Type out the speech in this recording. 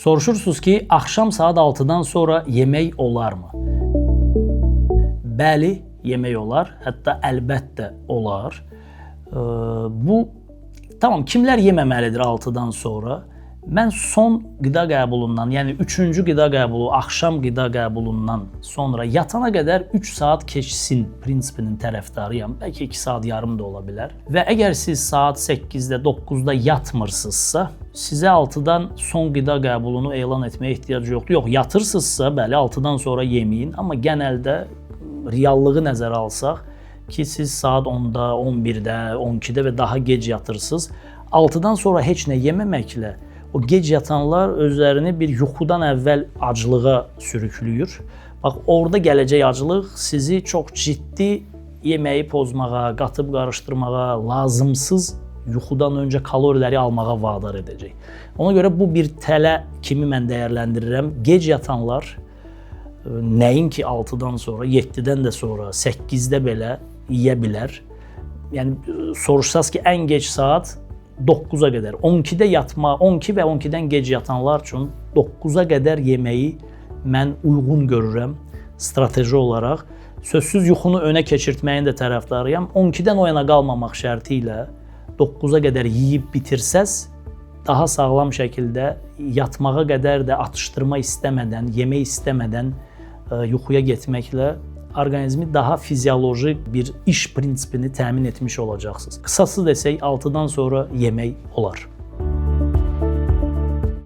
Soruşursunuz ki, axşam saat 6-dan sonra yemək olarmı? Bəli, yemək olar. Hətta əlbəttə olar. Tamam, kimlər yeməməlidir 6-dan sonra? Mən son qida qəbulundan, yəni 3-cü qida qəbulu, axşam qida qəbulundan sonra yatana qədər 3 saat keçsin prinsipinin tərəfdarıyam. Bəlkə 2 saat yarım da ola bilər. Və əgər siz saat 8-də, 9-da yatmırsınızsa, sizə 6-dan son qida qəbulunu elan etməyə ehtiyac yoxdur. Yox, yatırsınızsa, bəli, 6-dan sonra yeməyin, amma genəldə reallığı nəzərə alsaq ki, siz saat 10-da, 11-də, 12-də və daha gec yatırsınız. 6-dan sonra heç nə yeməməklə o gec yatanlar özlərini bir yuxudan əvvəl aclığa sürükləyir. Bax, orada gələcək aclıq sizi çox ciddi yeməyi pozmağa, qatıb qarışdırmağa, lazımsız yuxudan öncə kaloriləri almağa vadar edəcək. Ona görə bu bir tələ kimi mən dəyərləndirirəm. Gec yatanlar nəinki 6-dan sonra, 7-dən də sonra, 8-də belə yeyə bilər. Yəni soruşsaz ki, ən gec saat 9-a qədər, 12-də yatma, 12 və 12-dən gec yatanlar üçün 9-a qədər yeməyi mən uyğun görürəm strateji olaraq. Sözsüz yuxunu önə keçirtməyin də tərəfdarıyam. 12-dən o yana qalmamaq şərti ilə 9-a qədər yeyib bitirsəz, daha sağlam şəkildə yatmağa qədər də atışdırma istəmədən, yemək istəmədən yuxuya getməklə orqanizmi daha fizioloji bir iş prinsipini təmin etmiş olacaqsınız. Qısası desək, 6-dan sonra yemək olar.